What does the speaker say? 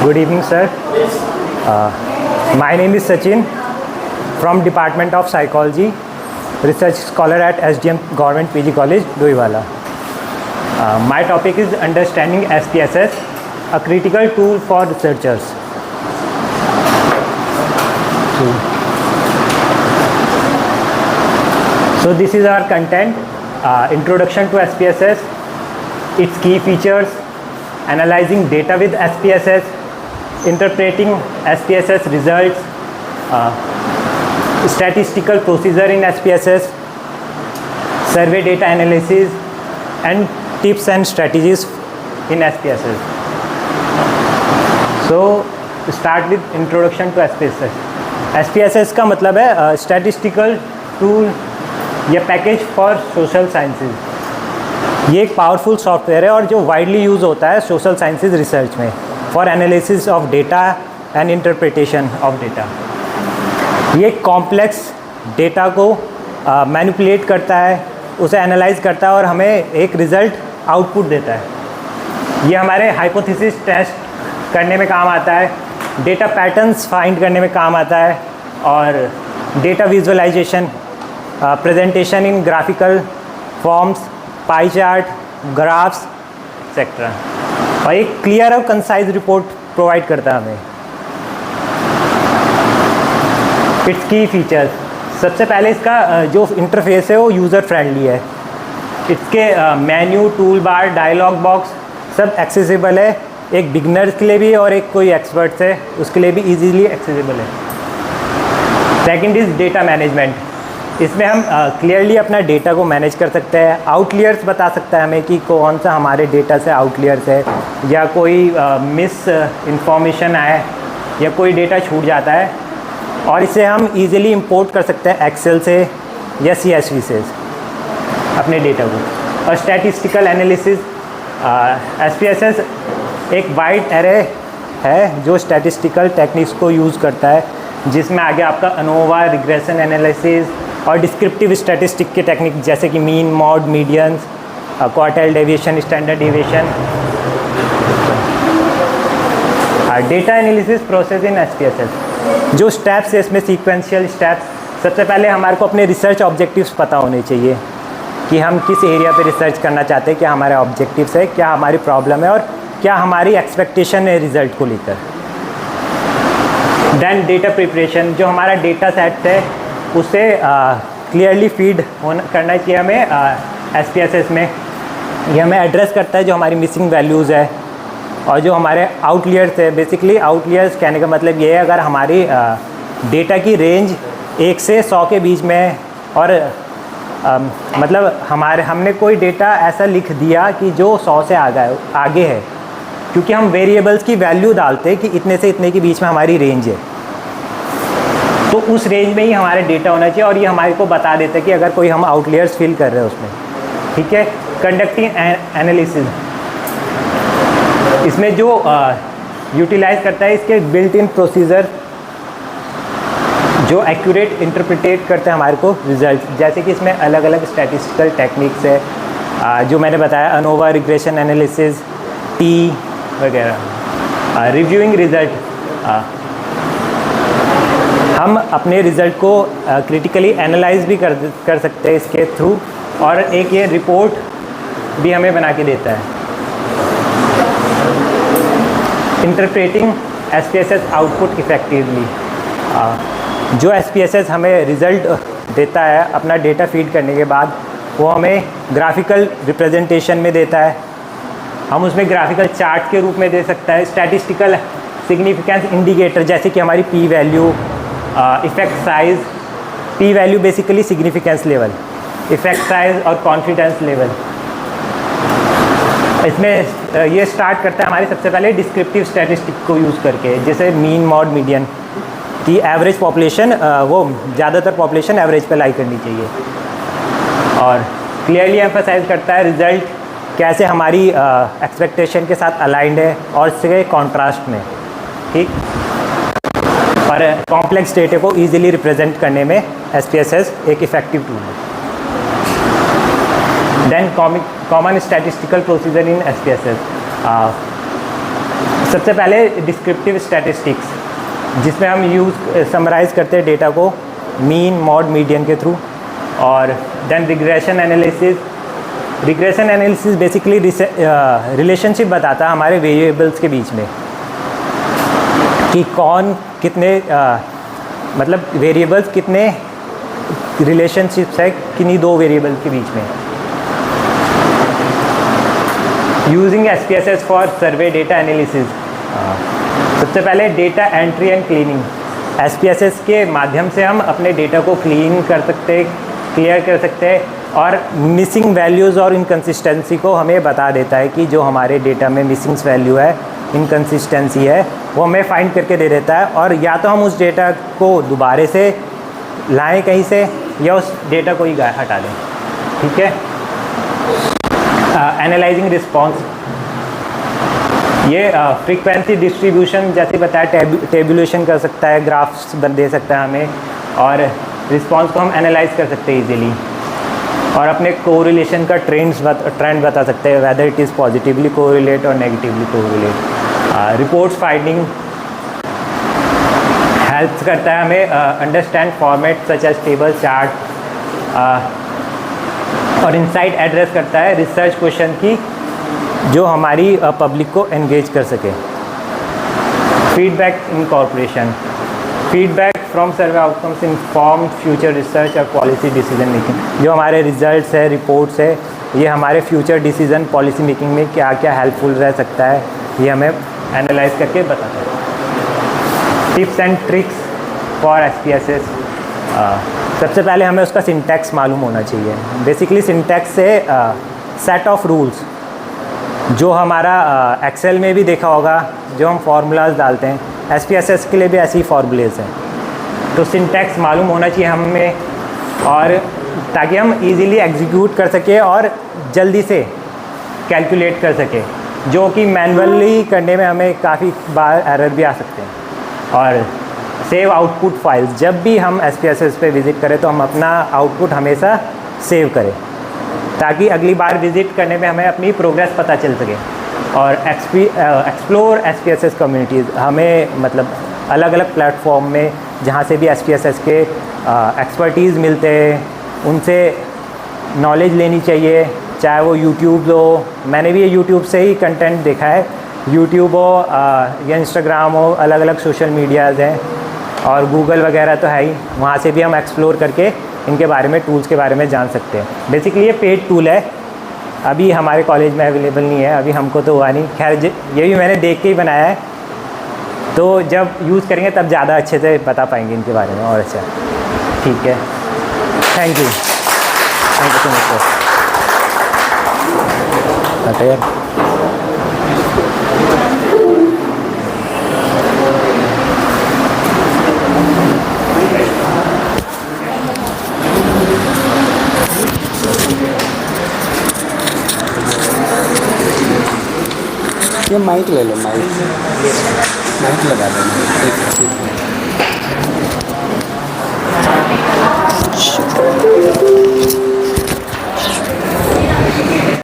Good evening, sir. My name is Sachin from Department of Psychology, Research Scholar at SDM Government PG College, Doiwala. My topic is Understanding SPSS, a critical tool for researchers. So this is our content, Introduction to SPSS, its key features, analyzing data with SPSS, interpreting SPSS results, statistical procedure in SPSS, survey data analysis, and tips and strategies in SPSS. So start with introduction to SPSS. SPSS का मतलब है statistical tool या package for social sciences. ये एक powerful software है और जो widely use होता है सोशल साइंसेज रिसर्च में for analysis of data and interpretation of data. ये कॉम्प्लेक्स डेटा को मैनिपुलेट करता है, उसे एनालाइज करता है और हमें एक रिज़ल्ट आउटपुट देता है। ये हमारे हाइपोथेसिस टेस्ट करने में काम आता है, डेटा पैटर्न्स फाइंड करने में काम आता है और data visualisation, presentation in graphical forms, pie chart, graphs etcetera, और एक क्लियर और कंसाइज रिपोर्ट प्रोवाइड करता है हमें। इट्स की फीचर्स, सबसे पहले इसका जो इंटरफेस है वो यूज़र फ्रेंडली है। इसके menu, tool bar, dialog box सब एक्सेसिबल है, एक बिगनर्स के लिए भी और एक कोई एक्सपर्ट्स है उसके लिए भी इजीली एक्सेसिबल है। Second is data management. इसमें हम क्लियरली अपना डेटा को मैनेज कर सकते हैं। आउटलियर्स बता सकता है हमें कि कौन सा हमारे डेटा से आउटलियर्स है या कोई मिस इंफॉर्मेशन आए या कोई डेटा छूट जाता है, और इसे हम इजीली इंपोर्ट कर सकते हैं एक्सेल से या CSV से अपने डेटा को। और स्टैटिस्टिकल एनालिसिस, SPSS एक वाइड एरे है जो स्टैटिस्टिकल टेक्निक्स को यूज़ करता है, जिसमें आगे आपका अनोवा, रिग्रेशन एनालिसिस और डिस्क्रिप्टिव स्टैटिस्टिक के टेक्निक जैसे कि mean, mod, medians, quartile deviation, standard deviation. Data analysis process in SPSS, जो स्टेप्स है इसमें सीक्वेंशियल स्टेप्स। सबसे पहले हमारे को अपने रिसर्च ऑब्जेक्टिव्स पता होने चाहिए कि हम किस एरिया पे रिसर्च करना चाहते हैं, क्या हमारे ऑब्जेक्टिव्स है, क्या हमारी प्रॉब्लम है और क्या हमारी एक्सपेक्टेशन है रिज़ल्ट को लेकर। देन डेटा प्रिपरेशन, जो हमारा डेटा सेट है उसे क्लियरली फीड करना चाहिए हमें SPSS में। ये हमें एड्रेस करता है जो हमारी मिसिंग वैल्यूज़ है और जो हमारे आउटलियर्स है। बेसिकली आउटलियर्स कहने का मतलब ये है अगर हमारी डेटा की रेंज 1 से 100 के बीच में है और मतलब हमने कोई डेटा ऐसा लिख दिया कि जो 100 से आगे है, क्योंकि हम वेरिएबल्स की वैल्यू डालते हैं कि इतने से इतने के बीच में हमारी रेंज है, तो उस रेंज में ही हमारा डेटा होना चाहिए और ये हमारे को बता देता है कि अगर कोई हम आउटलियर्स फिल कर रहे हैं उसमें। ठीक है। कंडक्टिंग एनालिसिस, इसमें जो यूटिलाइज करता है इसके बिल्ट इन प्रोसीजर जो एक्यूरेट इंटरप्रिटेट करते हैं हमारे को रिजल्ट, जैसे कि इसमें अलग अलग स्टैटिस्टिकल टेक्निक्स है जो मैंने बताया, अनोवा, रिग्रेशन एनालिसिस, टी वगैरह। रिव्यूइंग रिज़ल्ट, हम अपने रिज़ल्ट को क्रिटिकली एनालाइज भी कर सकते हैं इसके थ्रू, और एक ये रिपोर्ट भी हमें बना के देता है। इंटरप्रेटिंग SPSS आउटपुट इफ़ेक्टिवली, जो SPSS हमें रिज़ल्ट देता है अपना डेटा फीड करने के बाद, वो हमें ग्राफिकल रिप्रेजेंटेशन में देता है। हम उसमें ग्राफिकल चार्ट के रूप में दे सकता है। स्टैटिस्टिकल सिग्निफिकेंस इंडिकेटर जैसे कि हमारी P value, effect size. P value basically significance level, effect size और कॉन्फिडेंस लेवल। इसमें ये स्टार्ट करता है हमारे सबसे पहले डिस्क्रिप्टिव स्टैटिस्टिक को यूज़ करके, जैसे मीन, मॉड, मीडियन की एवरेज पॉपुलेशन, वो ज़्यादातर पॉपुलेशन एवरेज पे लाई करनी चाहिए, और क्लियरली एम्फसाइज करता है रिज़ल्ट कैसे हमारी एक्सपेक्टेशन के साथ अलाइंड है और इसके कॉन्ट्रास्ट में। ठीक। और कॉम्प्लेक्स डेटा को इजीली रिप्रेजेंट करने में SPSS एक इफ़ेक्टिव टूल है। Then common statistical procedure in SPSS, सबसे पहले डिस्क्रिप्टिव स्टैटिस्टिक्स, जिसमें हम समराइज़ करते हैं डेटा को मीन, मॉड, मीडियन के थ्रू। और then regression analysis. Regression analysis basically relationship बताता है हमारे वेरिएबल्स के बीच में कि कौन कितने मतलब वेरिएबल्स कितने रिलेशनशिप्स है किन्हीं दो वेरिएबल्स के बीच में। Using SPSS for survey data analysis. सबसे पहले data entry and cleaning. SPSS के माध्यम से हम अपने डेटा को क्लीन कर सकते हैं, क्लियर कर सकते हैं, और मिसिंग वैल्यूज़ और इनकन्सिस्टेंसी को हमें बता देता है कि जो हमारे डेटा में मिसिंग वैल्यू है, इनकन्सिस्टेंसी है, वो हमें फाइंड करके दे देता है। और या तो हम उस डेटा को दोबारे से लाएं कहीं से, या उस डेटा को ही हटा दें। ठीक है। एनालाइजिंग रिस्पॉन्स, ये फ्रीक्वेंसी डिस्ट्रीब्यूशन जैसे बताया, टेबुलेशन कर सकता है, ग्राफ्स दे सकता है हमें, और रिस्पॉन्स को हम एनालाइज कर सकते हैं इजीली, और अपने कोरिलेशन का ट्रेंड बता सकते हैं, whether it is positively correlate और negatively correlate. Reports finding help करता है हमें understand format such as table, chart, और इनसाइट एड्रेस करता है रिसर्च क्वेश्चन की जो हमारी पब्लिक को एंगेज कर सके। Feedback incorporation, feedback from survey outcomes inform future research और पॉलिसी डिसीजन मेकिंग। जो हमारे रिजल्ट्स है, रिपोर्ट्स है, ये हमारे फ्यूचर डिसीजन पॉलिसी मेकिंग में क्या क्या हेल्पफुल रह सकता है, ये हमें एनालाइज करके बताता है। Tips and tricks for SPSS। सबसे पहले हमें उसका सिंटैक्स मालूम होना चाहिए। बेसिकली सिंटैक्स से सेट ऑफ रूल्स, जो हमारा एक्सेल में भी देखा होगा, जो हम फार्मूलाज डालते हैं, SPSS के लिए भी ऐसे ही फार्मूलेज हैं। तो सिंटैक्स मालूम होना चाहिए हमें, और ताकि हम इजीली एग्जीक्यूट कर सकें और जल्दी से कैलकुलेट कर सकें, जो कि मैनुअली करने में हमें काफ़ी बार एरर भी आ सकते हैं। और सेव आउटपुट फाइल्स, जब भी हम SPSS पे विज़िट करें तो हम अपना आउटपुट हमेशा सेव करें, ताकि अगली बार विज़िट करने में हमें अपनी प्रोग्रेस पता चल सके। और एक्सप्लोर SPSS कम्युनिटीज़, हमें मतलब अलग अलग प्लेटफॉर्म में जहाँ से भी SPSS के एक्सपर्टीज़ मिलते हैं, उनसे नॉलेज लेनी चाहिए, चाहे वो यूट्यूब हो। मैंने भी ये यूट्यूब से ही कंटेंट देखा है, यूट्यूब हो या इंस्टाग्राम हो, अलग अलग सोशल मीडियाज़ हैं, और गूगल वगैरह तो है ही, वहाँ से भी हम एक्सप्लोर करके इनके बारे में, टूल्स के बारे में जान सकते हैं। बेसिकली ये पेड टूल है, अभी हमारे कॉलेज में अवेलेबल नहीं है, अभी हमको तो हुआ नहीं। खैर ये भी मैंने देख के ही बनाया है, तो जब यूज़ करेंगे तब ज़्यादा अच्छे से बता पाएंगे इनके बारे में और अच्छा। ठीक है, thank you so much sir. बताइए। ये माइक ले लो, माइक लगा देना।